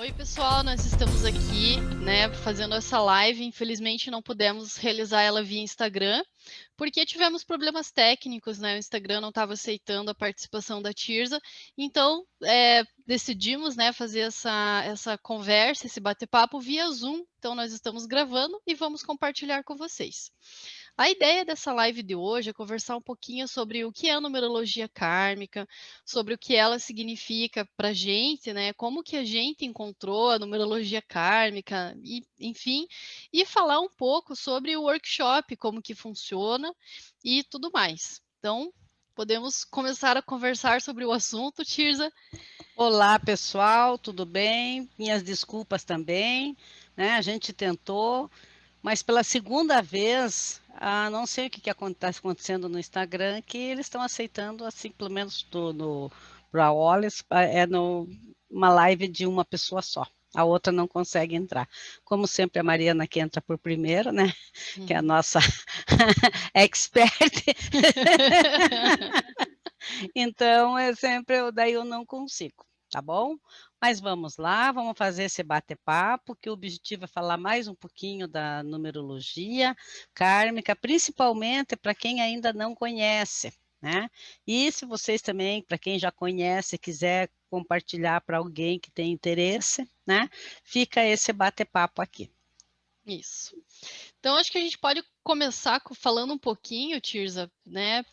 Oi, pessoal, nós estamos aqui, né, fazendo essa live. Infelizmente, não pudemos realizar ela via Instagram, porque tivemos problemas técnicos, né? O Instagram não estava aceitando a participação da Tirza. Então, decidimos, né, fazer essa conversa, esse bate-papo via Zoom. Então, nós estamos gravando e vamos compartilhar com vocês. A ideia dessa live de hoje é conversar um pouquinho sobre o que é a numerologia kármica, sobre o que ela significa para a gente, né? Como que a gente encontrou a numerologia kármica, e, enfim, e falar um pouco sobre o workshop, como que funciona e tudo mais. Então, podemos começar a conversar sobre o assunto, Tirza? Olá, pessoal, tudo bem? Minhas desculpas também, né? A gente tentou, mas pela segunda vez, não sei o que está acontecendo no Instagram, que eles estão aceitando, assim, pelo menos no para Wallace, uma live de uma pessoa só. A outra não consegue entrar. Como sempre, a Mariana que entra por primeiro, né? Que é a Uhum. nossa expert. Então, daí eu não consigo, tá bom? Mas vamos lá, vamos fazer esse bate-papo, que o objetivo é falar mais um pouquinho da numerologia kármica, principalmente para quem ainda não conhece, né? E se vocês também, para quem já conhece, quiser compartilhar para alguém que tem interesse, né? Fica esse bate-papo aqui. Isso. Então, acho que a gente pode começar falando um pouquinho, Tirza, né,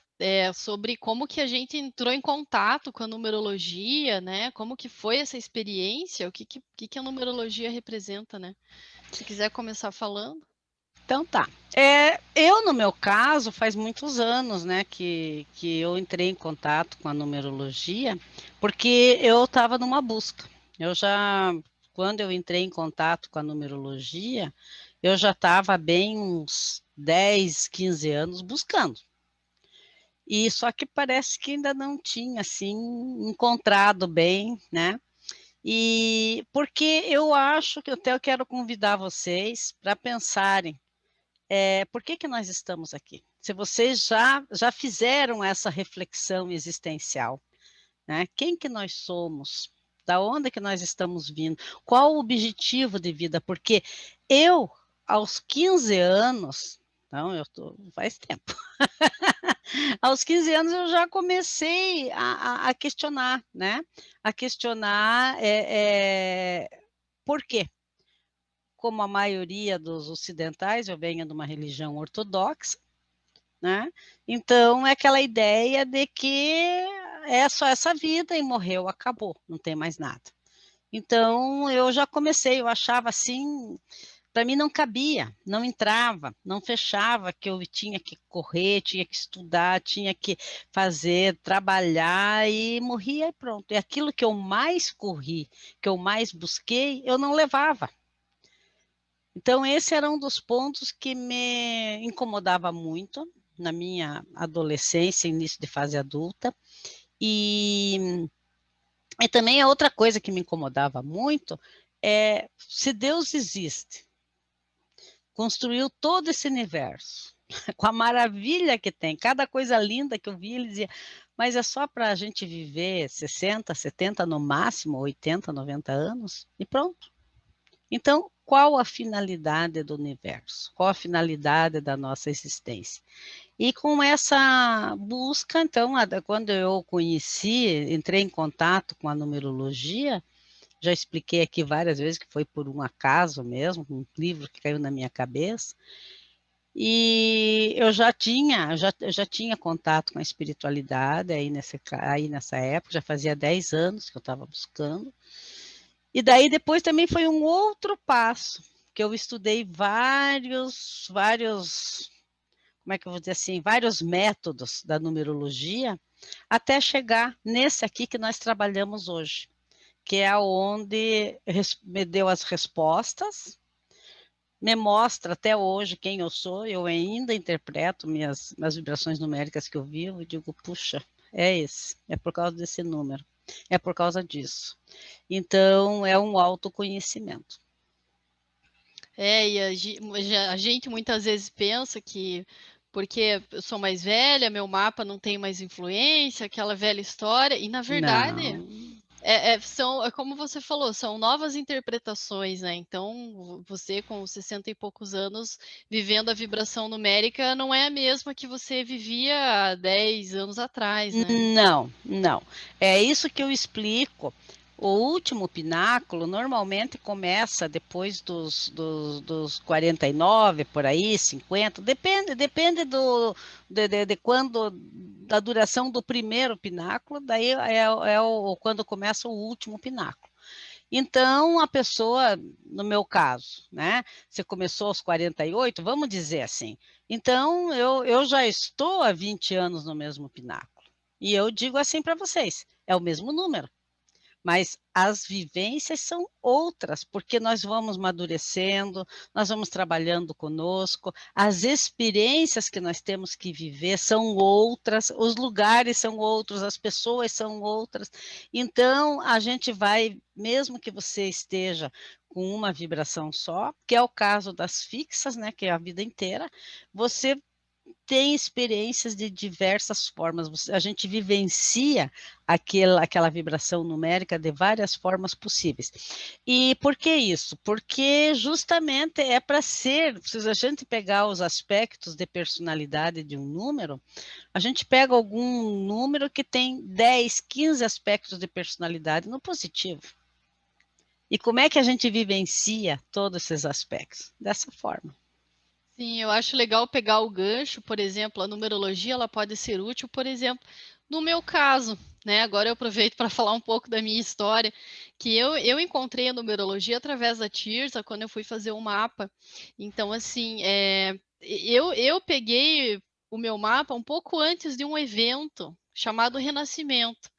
sobre como que a gente entrou em contato com a numerologia, né? Como que foi essa experiência? O que a numerologia representa, né? Se quiser começar falando. Então tá. Eu, no meu caso, faz muitos anos, né, que eu entrei em contato com a numerologia, porque eu estava numa busca. Quando eu entrei em contato com a numerologia, eu já estava bem uns 10, 15 anos buscando. E só que parece que ainda não tinha, assim, encontrado bem, né? E porque eu acho que até eu quero convidar vocês para pensarem por que nós estamos aqui? Se vocês já fizeram essa reflexão existencial, né? Quem que nós somos? Da onde que nós estamos vindo? Qual o objetivo de vida? Porque eu, aos 15 anos, não, faz tempo, aos 15 anos eu já comecei a questionar, né? A questionar por quê? Como a maioria dos ocidentais, eu venho de uma religião ortodoxa, né? Então, é aquela ideia de que é só essa vida e morreu, acabou, não tem mais nada. Então, eu já comecei, eu achava assim, para mim não cabia, não entrava, não fechava, que eu tinha que correr, tinha que estudar, tinha que fazer, trabalhar e morria e pronto. E aquilo que eu mais corri, que eu mais busquei, eu não levava. Então, esse era um dos pontos que me incomodava muito na minha adolescência, início de fase adulta. E, e também a outra coisa que me incomodava muito é se Deus existe, construiu todo esse universo, com a maravilha que tem, cada coisa linda que eu vi, ele dizia, mas é só para a gente viver 60, 70, no máximo 80, 90 anos, e pronto. Então, qual a finalidade do universo? Qual a finalidade da nossa existência? E com essa busca, então, quando eu conheci, entrei em contato com a numerologia, já expliquei aqui várias vezes que foi por um acaso mesmo, um livro que caiu na minha cabeça, e eu já tinha contato com a espiritualidade aí nessa época, já fazia 10 anos que eu estava buscando, e daí depois também foi um outro passo, que eu estudei vários, como é que eu vou dizer assim, vários métodos da numerologia, até chegar nesse aqui que nós trabalhamos hoje, que é onde me deu as respostas, me mostra até hoje quem eu sou, eu ainda interpreto minhas vibrações numéricas que eu vivo e digo, puxa, é esse, é por causa desse número, é por causa disso. Então, é um autoconhecimento. E a gente muitas vezes pensa que porque eu sou mais velha, meu mapa não tem mais influência, aquela velha história, e na verdade Não. É como você falou, são novas interpretações, né, então você com 60 e poucos anos, vivendo a vibração numérica, não é a mesma que você vivia há 10 anos atrás, né. Não, não. É isso que eu explico. O último pináculo normalmente começa depois dos 49, por aí, 50, depende de quando, da duração do primeiro pináculo, daí quando começa o último pináculo. Então, a pessoa, no meu caso, né? Você começou aos 48, vamos dizer assim. Então, eu já estou há 20 anos no mesmo pináculo. E eu digo assim para vocês: é o mesmo número. Mas as vivências são outras, porque nós vamos amadurecendo, nós vamos trabalhando conosco, as experiências que nós temos que viver são outras, os lugares são outros, as pessoas são outras. Então, a gente vai, mesmo que você esteja com uma vibração só, que é o caso das fixas, né, que é a vida inteira, você tem experiências de diversas formas, a gente vivencia aquela vibração numérica de várias formas possíveis. E por que isso? Porque justamente é para ser, se a gente pegar os aspectos de personalidade de um número, a gente pega algum número que tem 10, 15 aspectos de personalidade no positivo. E como é que a gente vivencia todos esses aspectos? Dessa forma. Sim, eu acho legal pegar o gancho, por exemplo, a numerologia ela pode ser útil, por exemplo, no meu caso, né, agora eu aproveito para falar um pouco da minha história, que eu encontrei a numerologia através da Tirza, quando eu fui fazer um mapa. Então, assim, eu peguei o meu mapa um pouco antes de um evento chamado Renascimento.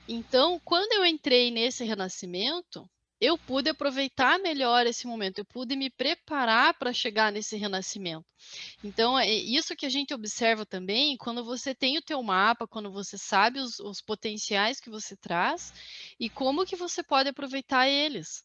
Então, quando eu entrei nesse renascimento, eu pude aproveitar melhor esse momento, eu pude me preparar para chegar nesse renascimento. Então, é isso que a gente observa também quando você tem o teu mapa, quando você sabe os potenciais que você traz e como que você pode aproveitar eles.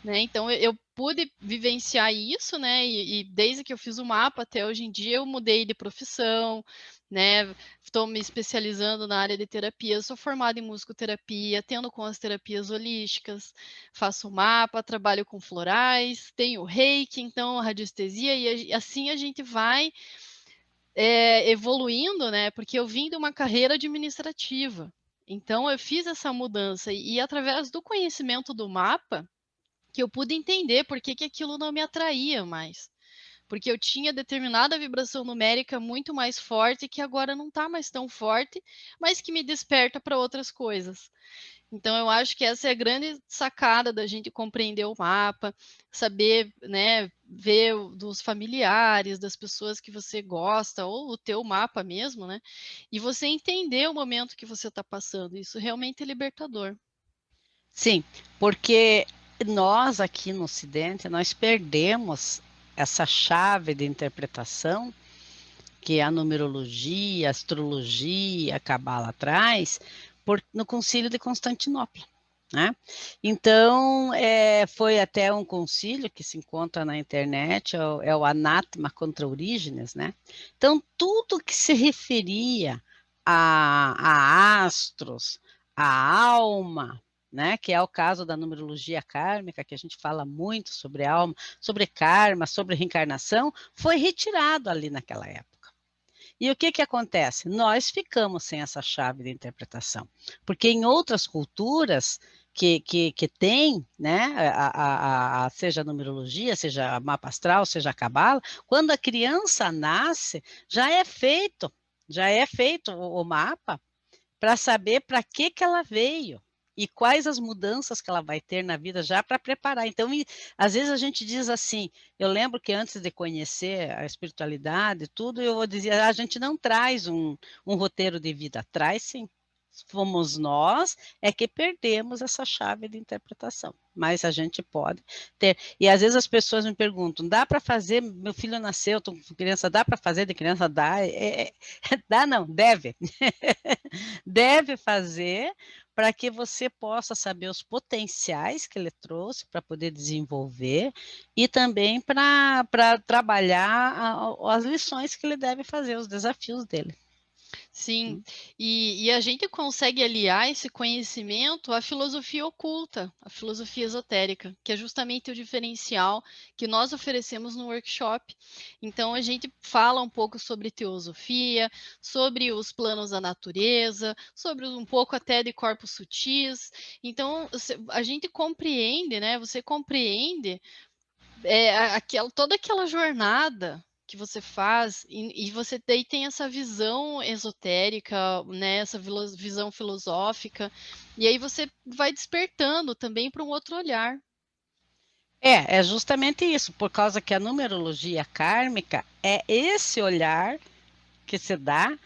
Né, então eu pude vivenciar isso, né, e desde que eu fiz o mapa até hoje em dia eu mudei de profissão, né, estou me especializando na área de terapia, eu sou formada em musicoterapia, atendo com as terapias holísticas, faço mapa, trabalho com florais, tenho reiki, então radiestesia e assim a gente vai, evoluindo, né, porque eu vim de uma carreira administrativa, então eu fiz essa mudança e através do conhecimento do mapa que eu pude entender por que que aquilo não me atraía mais. Porque eu tinha determinada vibração numérica muito mais forte, que agora não está mais tão forte, mas que me desperta para outras coisas. Então eu acho que essa é a grande sacada da gente compreender o mapa, saber, né, ver dos familiares, das pessoas que você gosta, ou o teu mapa mesmo, né, e você entender o momento que você está passando, isso realmente é libertador. Sim, porque nós aqui no Ocidente, nós perdemos essa chave de interpretação que a numerologia, a astrologia, a cabala traz, no Concílio de Constantinopla. Né? Então, foi até um concílio que se encontra na internet, é o Anátema contra Orígenes, né? Então, tudo que se referia a astros, a alma, né? Que é o caso da numerologia kármica, que a gente fala muito sobre alma, sobre karma, sobre reencarnação, foi retirado ali naquela época. E o que que acontece? Nós ficamos sem essa chave de interpretação, porque em outras culturas que tem, né, seja a numerologia, seja a mapa astral, seja a cabala, quando a criança nasce, já é feito o mapa para saber para que ela veio e quais as mudanças que ela vai ter na vida já para preparar. Então, às vezes a gente diz assim, eu lembro que antes de conhecer a espiritualidade, tudo, eu dizia, a gente não traz um roteiro de vida, traz sim. Fomos nós é que perdemos essa chave de interpretação, mas a gente pode ter. E às vezes as pessoas me perguntam: dá para fazer? Meu filho nasceu, estou com criança, dá para fazer de criança? Dá, dá não, deve. Deve fazer para que você possa saber os potenciais que ele trouxe para poder desenvolver e também para trabalhar as lições que ele deve fazer, os desafios dele. Sim, e a gente consegue aliar esse conhecimento à filosofia oculta, à filosofia esotérica, que é justamente o diferencial que nós oferecemos no workshop. Então, a gente fala um pouco sobre teosofia, sobre os planos da natureza, sobre um pouco até de corpos sutis. Então, a gente compreende, né? Você compreende toda aquela jornada que você faz, e você daí tem essa visão esotérica, né, essa visão filosófica, e aí você vai despertando também para um outro olhar. É justamente isso, por causa que a numerologia kármica é esse olhar que se dá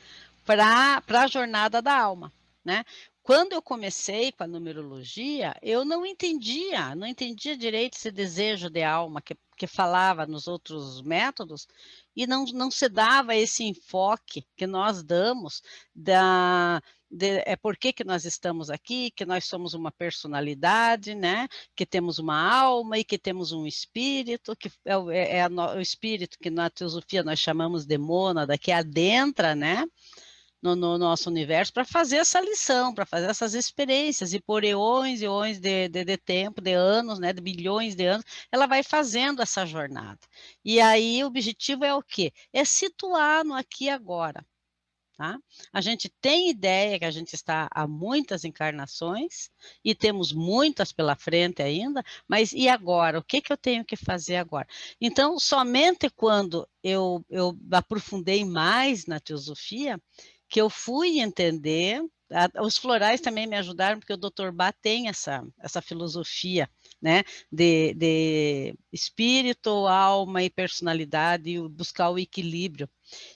para a jornada da alma, né? Quando eu comecei com a numerologia, eu não entendia direito esse desejo de alma que falava nos outros métodos, e não se dava esse enfoque que nós damos por que nós estamos aqui, que nós somos uma personalidade, né? Que temos uma alma e que temos um espírito, que o espírito que na teosofia nós chamamos de mônada, que adentra, né? No nosso universo para fazer essa lição, para fazer essas experiências, e por eões e eões de tempo, de anos, né, de bilhões de anos, ela vai fazendo essa jornada. E aí o objetivo é o quê? É situar no aqui e agora. Tá? A gente tem ideia que a gente está há muitas encarnações e temos muitas pela frente ainda, mas e agora? O que eu tenho que fazer agora? Então, somente quando eu aprofundei mais na teosofia, que eu fui entender. Os florais também me ajudaram, porque o Dr. Bá tem essa filosofia, né, de espírito, alma e personalidade, e buscar o equilíbrio.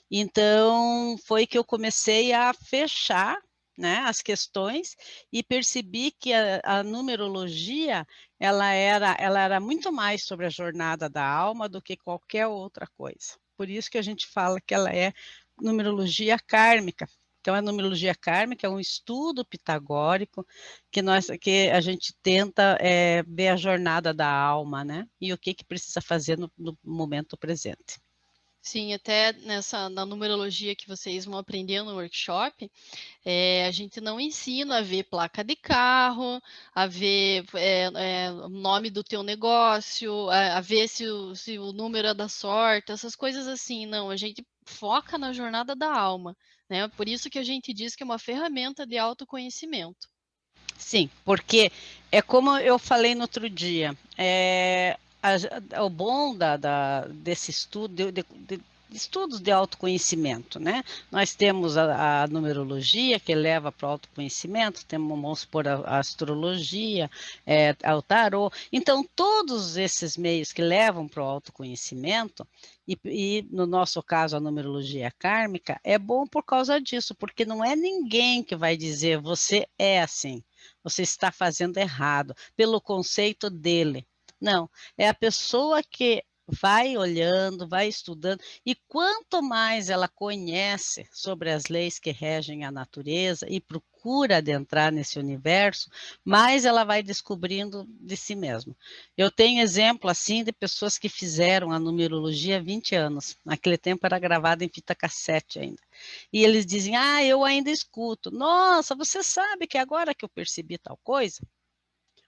Então, foi que eu comecei a fechar, né, as questões, e percebi que a numerologia ela era muito mais sobre a jornada da alma do que qualquer outra coisa. Por isso que a gente fala que ela é numerologia kármica. Então, a numerologia kármica é um estudo pitagórico que a gente tenta ver a jornada da alma, né? E o que precisa fazer no momento presente. Sim, até na numerologia que vocês vão aprender no workshop, a gente não ensina a ver placa de carro, a ver o nome do teu negócio, a ver se o número é da sorte, essas coisas assim. Não, a gente foca na jornada da alma, né? Por isso que a gente diz que é uma ferramenta de autoconhecimento. Sim, porque é como eu falei no outro dia, o bom desse estudo, de estudos de autoconhecimento, né? Nós temos a numerologia, que leva para o autoconhecimento, temos, vamos supor, a astrologia, o tarô. Então, todos esses meios que levam para o autoconhecimento, e no nosso caso a numerologia kármica, é bom por causa disso, porque não é ninguém que vai dizer você é assim. Você está fazendo errado, pelo conceito dele. Não, é a pessoa que vai olhando, vai estudando, e quanto mais ela conhece sobre as leis que regem a natureza e procura adentrar nesse universo, mais ela vai descobrindo de si mesma. Eu tenho exemplo assim de pessoas que fizeram a numerologia há 20 anos. Naquele tempo era gravada em fita cassete ainda. E eles dizem, eu ainda escuto. Nossa, você sabe que agora que eu percebi tal coisa,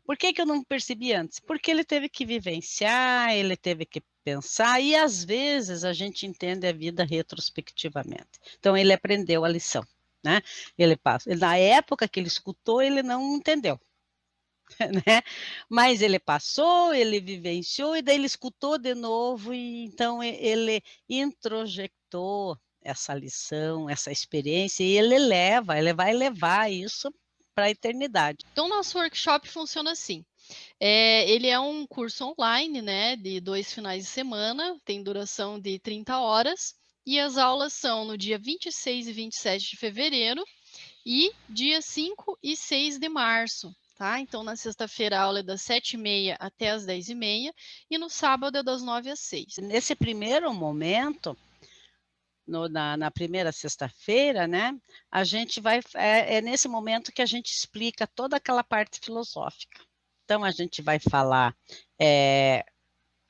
por que eu não percebi antes? Porque ele teve que vivenciar, ele teve que pensar, e às vezes a gente entende a vida retrospectivamente. Então ele aprendeu a lição, né? Na época que ele escutou, ele não entendeu. Né? Mas ele passou, ele vivenciou, e daí ele escutou de novo, e então ele introjectou essa lição, essa experiência, e ele vai levar isso para a eternidade. Então, nosso workshop funciona assim. Ele é um curso online, né, de 2 finais de semana, tem duração de 30 horas, e as aulas são no dia 26 e 27 de fevereiro e dia 5 e 6 de março, tá? Então, na sexta-feira, a aula é das 7h30 até as 10h30 e no sábado é das 9 às 6. Nesse primeiro momento, na primeira sexta-feira, né, a gente é nesse momento que a gente explica toda aquela parte filosófica. Então, a gente vai falar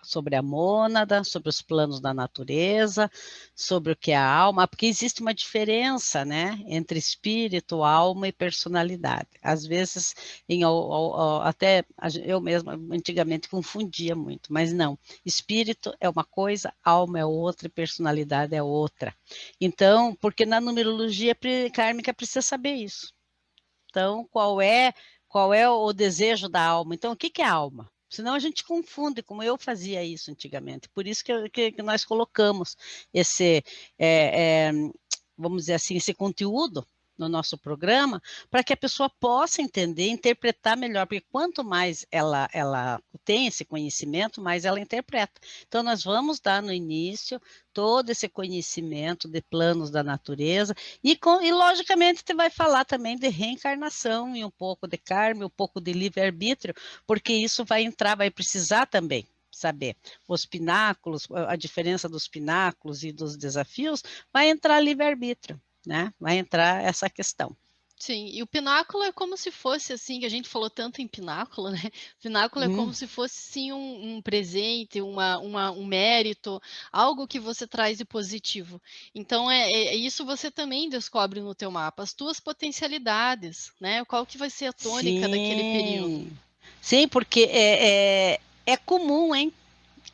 sobre a mônada, sobre os planos da natureza, sobre o que é a alma, porque existe uma diferença, né, entre espírito, alma e personalidade. Às vezes, até eu mesma antigamente confundia muito, mas não. Espírito é uma coisa, alma é outra e personalidade é outra. Então, porque na numerologia kármica precisa saber isso. Então, qual é o desejo da alma? Então, o que é alma? Senão a gente confunde, como eu fazia isso antigamente. Por isso que nós colocamos esse, vamos dizer assim, esse conteúdo no nosso programa, para que a pessoa possa entender, interpretar melhor, porque quanto mais ela tem esse conhecimento, mais ela interpreta. Então, nós vamos dar no início todo esse conhecimento de planos da natureza, e logicamente, você vai falar também de reencarnação, e um pouco de karma, um pouco de livre-arbítrio, porque isso vai entrar, vai precisar também saber os pináculos, a diferença dos pináculos e dos desafios, vai entrar livre-arbítrio, né? Vai entrar essa questão. Sim, e o pináculo é como se fosse assim, que a gente falou tanto em pináculo, né? Pináculo é como se fosse sim um presente, um mérito, algo que você traz de positivo. Então isso você também descobre no teu mapa, as tuas potencialidades, né? Qual que vai ser a tônica daquele período. Sim, porque é comum, hein?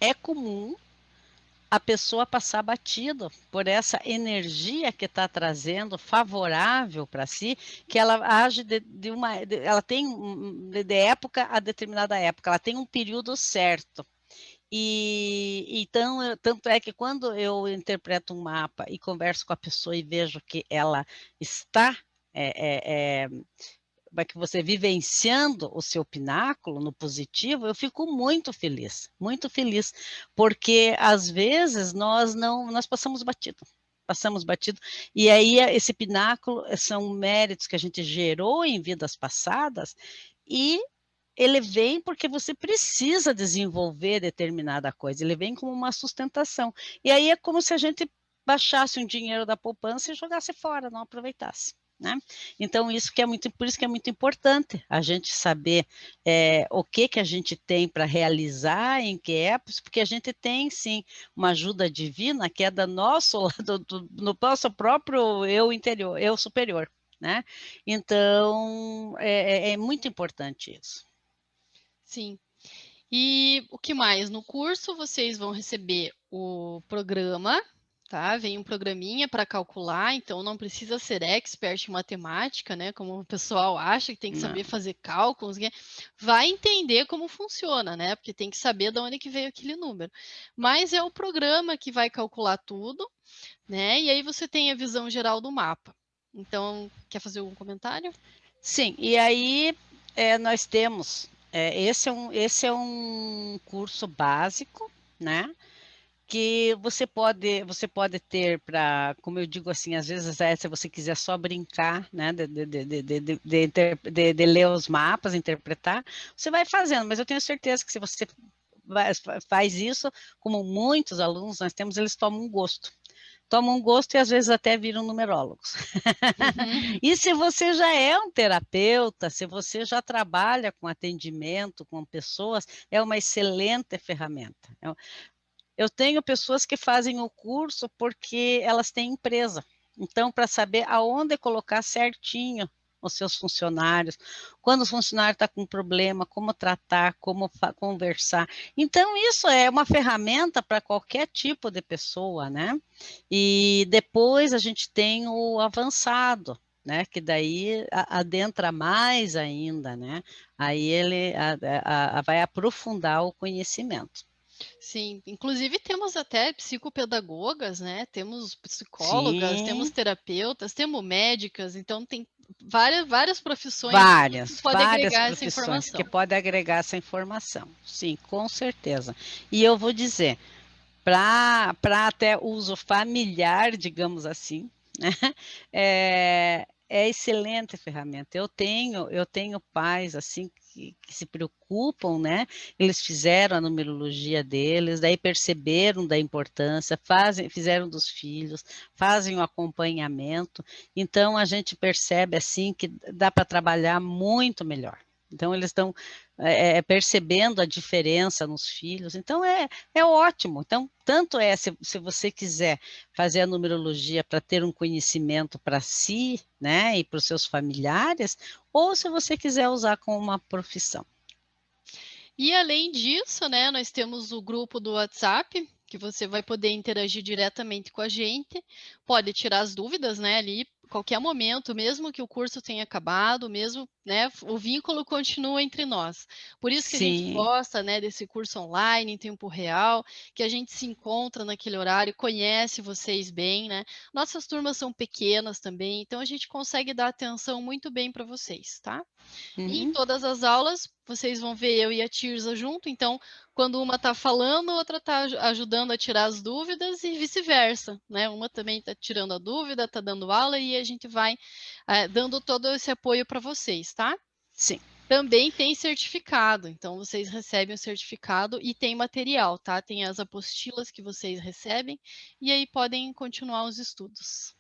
É comum a pessoa passar batido por essa energia que está trazendo favorável para si, que ela age ela tem de época a determinada época, ela tem um período certo. E então, tanto é que quando eu interpreto um mapa e converso com a pessoa e vejo que ela está que você vivenciando o seu pináculo no positivo, eu fico muito feliz, porque às vezes nós passamos batido, e aí esse pináculo são méritos que a gente gerou em vidas passadas, e ele vem porque você precisa desenvolver determinada coisa, ele vem como uma sustentação, e aí é como se a gente baixasse um dinheiro da poupança e jogasse fora, não aproveitasse. Né? Então, por isso que é muito importante a gente saber o que a gente tem para realizar, em que épocas, porque a gente tem, sim, uma ajuda divina que é do nosso nosso próprio eu interior, eu superior, né? Então, é muito importante isso. Sim. E o que mais? No curso vocês vão receber o programa, tá? Vem um programinha para calcular, então não precisa ser expert em matemática, né? Como o pessoal acha que tem que saber Não. fazer cálculos, né? Vai entender como funciona, né? Porque tem que saber de onde que veio aquele número. Mas é o programa que vai calcular tudo, né? E aí você tem a visão geral do mapa. Então, quer fazer algum comentário? Sim, e aí nós temos, esse é um curso básico, né? Que você pode ter para, como eu digo assim, às vezes se você quiser só brincar, né, de ler os mapas, interpretar, você vai fazendo, mas eu tenho certeza que se você faz isso, como muitos alunos nós temos, eles tomam um gosto e às vezes até viram numerólogos. Uhum. E se você já é um terapeuta, se você já trabalha com atendimento com pessoas, é uma excelente ferramenta. Eu tenho pessoas que fazem o curso porque elas têm empresa. Então, para saber aonde colocar certinho os seus funcionários, quando o funcionário está com problema, como tratar, como conversar. Então, isso é uma ferramenta para qualquer tipo de pessoa, né? E depois a gente tem o avançado, né? Que daí adentra mais ainda, né? Aí ele vai aprofundar o conhecimento. Sim, inclusive temos até psicopedagogas, né? Temos psicólogas, temos Sim, terapeutas, temos médicas, então tem várias profissões aí que podem várias agregar essa profissões que informação. podem agregar essa informação. Sim, com certeza. E eu vou dizer, para até uso familiar, digamos assim, né? É excelente ferramenta. Eu tenho pais assim que se preocupam, né? Eles fizeram a numerologia deles, daí perceberam da importância, fizeram dos filhos, fazem o acompanhamento. Então a gente percebe assim que dá para trabalhar muito melhor. Então, eles estão percebendo a diferença nos filhos. Então, é ótimo. Então, tanto se você quiser fazer a numerologia para ter um conhecimento para si, né, e para os seus familiares, ou se você quiser usar como uma profissão. E além disso, né, nós temos o grupo do WhatsApp, que você vai poder interagir diretamente com a gente, pode tirar as dúvidas, né, ali, qualquer momento, mesmo que o curso tenha acabado, mesmo, né, o vínculo continua entre nós. Por isso que a gente Sim, gosta, né, desse curso online em tempo real, que a gente se encontra naquele horário, conhece vocês bem, né. Nossas turmas são pequenas também, então a gente consegue dar atenção muito bem para vocês, tá? E em uhum, todas as aulas, vocês vão ver eu e a Tirza junto, então, quando uma está falando, a outra está ajudando a tirar as dúvidas e vice-versa, né, uma também está tirando a dúvida, está dando aula e a gente vai, dando todo esse apoio para vocês, tá? sim. Também tem certificado, então vocês recebem o certificado e tem material, tá? Tem as apostilas que vocês recebem, e aí podem continuar os estudos.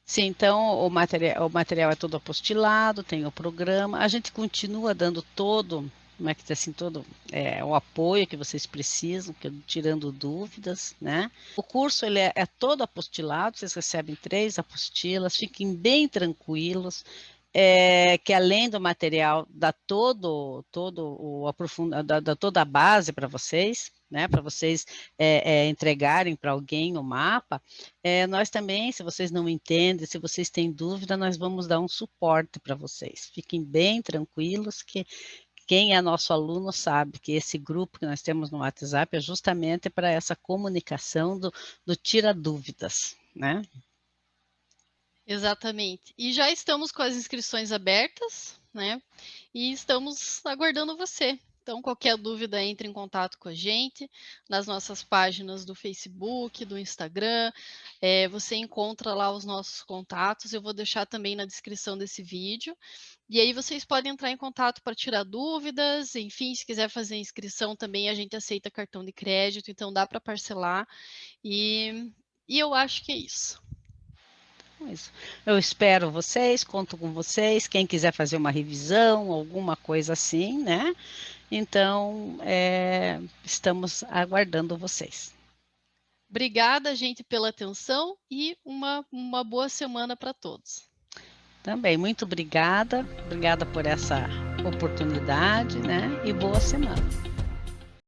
Sim, então o material é todo apostilado, tem o programa, a gente continua dando todo, como é que diz assim, todo o apoio que vocês precisam, tirando dúvidas, né? O curso ele é todo apostilado, vocês recebem 3 apostilas, fiquem bem tranquilos, que além do material dá todo o dá toda a base para vocês, né? Para vocês entregarem para alguém o mapa. Nós também, se vocês não entendem, se vocês têm dúvida, nós vamos dar um suporte para vocês. Fiquem bem tranquilos que quem é nosso aluno sabe que esse grupo que nós temos no WhatsApp é justamente para essa comunicação do tira dúvidas, né? Exatamente. E já estamos com as inscrições abertas, né? E estamos aguardando você. Então, qualquer dúvida, entre em contato com a gente nas nossas páginas do Facebook, do Instagram. Você encontra lá os nossos contatos. Eu vou deixar também na descrição desse vídeo. E aí vocês podem entrar em contato para tirar dúvidas. Enfim, se quiser fazer inscrição também, a gente aceita cartão de crédito, então dá para parcelar. E eu acho que é isso. Isso. Eu espero vocês, conto com vocês. Quem quiser fazer uma revisão, alguma coisa assim, né? Então, estamos aguardando vocês. Obrigada, gente, pela atenção e uma boa semana para todos. Também, muito obrigada. Obrigada por essa oportunidade, né? E boa semana.